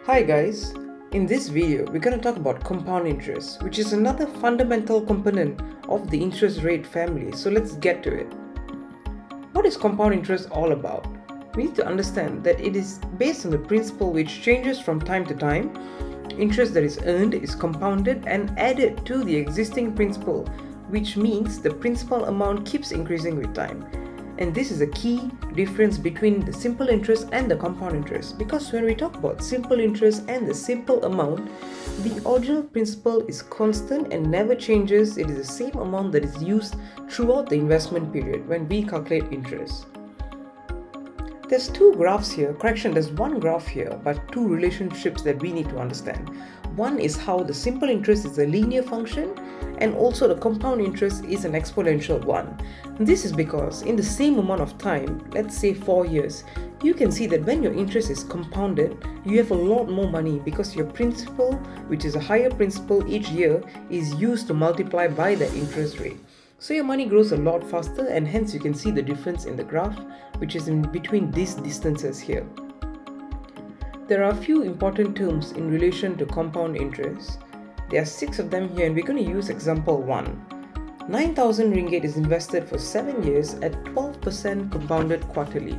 Hi guys, in this video we're going to talk about compound interest, which is another fundamental component of the interest rate family. So let's get to it. What is compound interest all about? We need to understand that it is based on the principle which changes from time to time. Interest that is earned is compounded and added to the existing principal, which means the principal amount keeps increasing with time. And this is a key difference between the simple interest and the compound interest, because when we talk about simple interest and the simple amount, the original principal is constant and never changes. It is the same amount that is used throughout the investment period when we calculate interest. There's two graphs here, there's one graph here, but two relationships that we need to understand. One is how the simple interest is a linear function, and also the compound interest is an exponential one. This is because in the same amount of time, let's say 4 years, you can see that when your interest is compounded, you have a lot more money because your principal, which is a higher principal each year, is used to multiply by the interest rate. So your money grows a lot faster, and hence you can see the difference in the graph, which is in between these distances here. There are a few important terms in relation to compound interest. There are 6 of them here, and we're going to use example 1. 9,000 ringgit is invested for 7 years at 12% compounded quarterly.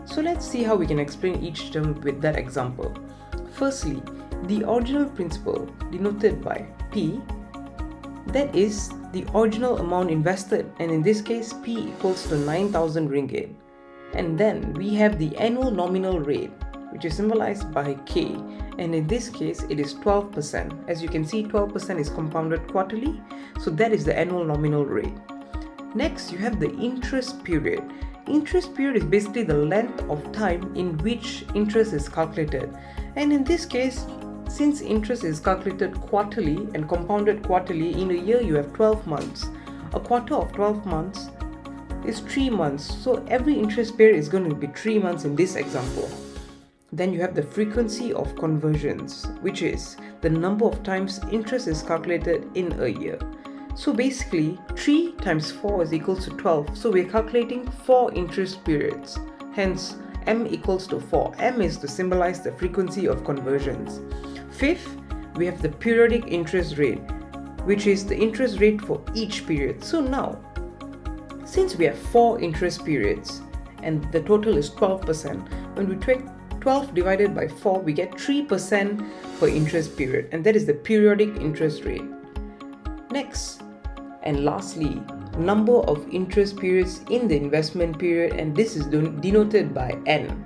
So let's see how we can explain each term with that example. Firstly, the original principal denoted by P, that is the original amount invested, and in this case P equals to 9,000 ringgit. And then we have the annual nominal rate, which is symbolized by K, and in this case it is 12%. As you can see, 12% is compounded quarterly, so that is the annual nominal rate. Next, you have the interest period. Interest period is basically the length of time in which interest is calculated, and in this case, since interest is calculated quarterly and compounded quarterly, in a year you have 12 months. A quarter of 12 months is 3 months, so every interest period is going to be 3 months in this example. Then you have the frequency of conversions, which is the number of times interest is calculated in a year. So basically 3 times 4 is equals to 12, so we're calculating 4 interest periods, hence M equals to 4. M is to symbolize the frequency of conversions. Fifth, we have the periodic interest rate, which is the interest rate for each period. So now, since we have 4 interest periods and the total is 12%, when we take 12 divided by 4, we get 3% per interest period, and that is the periodic interest rate. Next, and lastly, number of interest periods in the investment period, and this is denoted by N.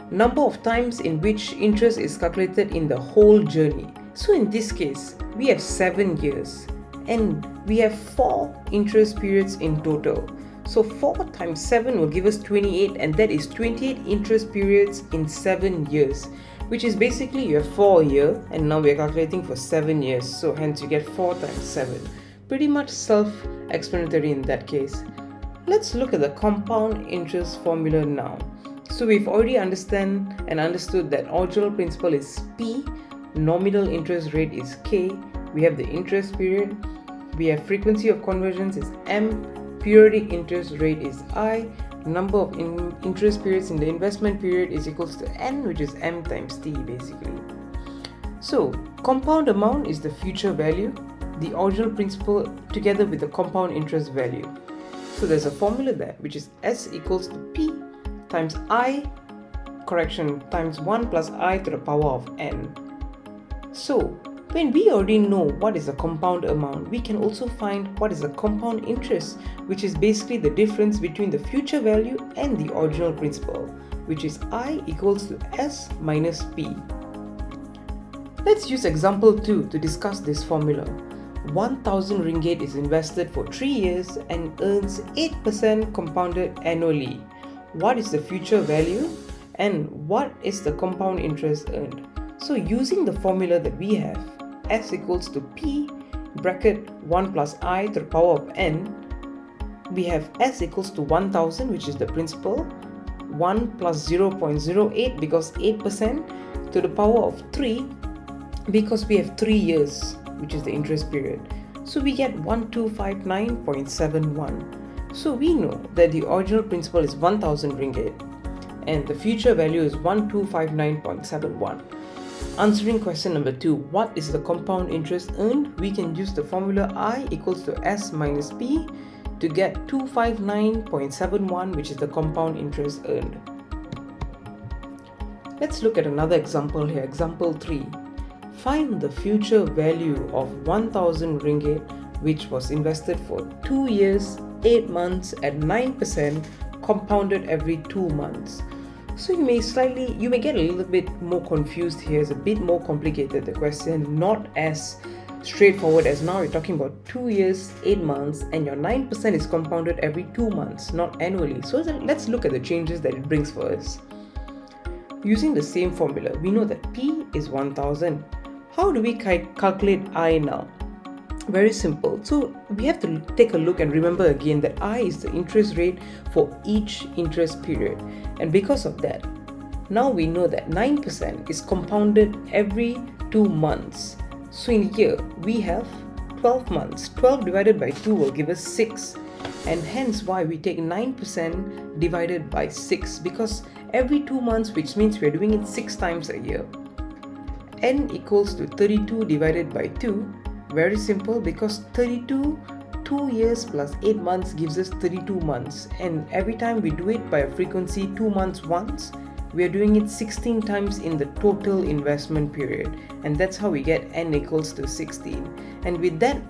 Number of times in which interest is calculated in the whole journey. So in this case, we have 7 years and we have 4 interest periods in total. So 4 times 7 will give us 28, and that is 28 interest periods in 7 years, which is basically you have 4 a year, and now we are calculating for 7 years, so hence you get 4 times 7. Pretty much self-explanatory in that case. Let's look at the compound interest formula now. So we've already understood that original principal is P, nominal interest rate is K, we have the interest period, we have frequency of conversions is M, periodic interest rate is I, number of interest periods in the investment period is equals to N, which is M times T basically. So compound amount is the future value, the original principal together with the compound interest value. So there's a formula there, which is S equals to P times times 1 plus I to the power of N. So when we already know what is a compound amount, we can also find what is a compound interest, which is basically the difference between the future value and the original principal, which is I equals to S minus P. Let's use example 2 to discuss this formula. 1,000 ringgit is invested for 3 years and earns 8% compounded annually. What is the future value and what is the compound interest earned? So using the formula that we have, S equals to P bracket 1 plus I to the power of N, we have S equals to 1,000, which is the principal, 1 plus 0.08 because 8% to the power of 3 because we have 3 years, which is the interest period. So we get 1259.71. So we know that the original principal is 1,000 ringgit. and the future value is 1259.71. Answering question number 2, what is the compound interest earned? We can use the formula I equals to S minus P to get 259.71, which is the compound interest earned. Let's look at another example here. Example 3. Find the future value of 1000 ringgit which was invested for 2 years, 8 months at 9% compounded every 2 months. So you may get a little bit more confused here. It's a bit more complicated, the question, not as straightforward as now. You're talking about 2 years, 8 months, and your 9% is compounded every 2 months, not annually. So let's look at the changes that it brings for us. Using the same formula, we know that P is 1000. How do we calculate I now? Very simple. So we have to take a look and remember again that I is the interest rate for each interest period. And because of that, now we know that 9% is compounded every 2 months. So in a year, we have 12 months. 12 divided by 2 will give us 6. And hence why we take 9% divided by 6, because every 2 months, which means we're doing it 6 times a year. N equals to 32 divided by 2. Very simple, because 32, 2 years plus 8 months gives us 32 months. And every time we do it by a frequency 2 months once, we are doing it 16 times in the total investment period. And that's how we get N equals to 16. And with that,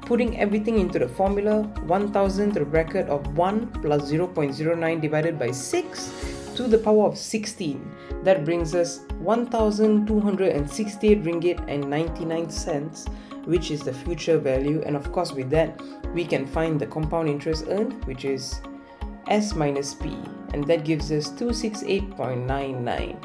putting everything into the formula, 1000 to the bracket of 1 plus 0.09 divided by 6 to the power of 16. That brings us 1268 ringgit and 99 cents, which is the future value. And of course, with that, we can find the compound interest earned, which is S minus P, and that gives us 268.99.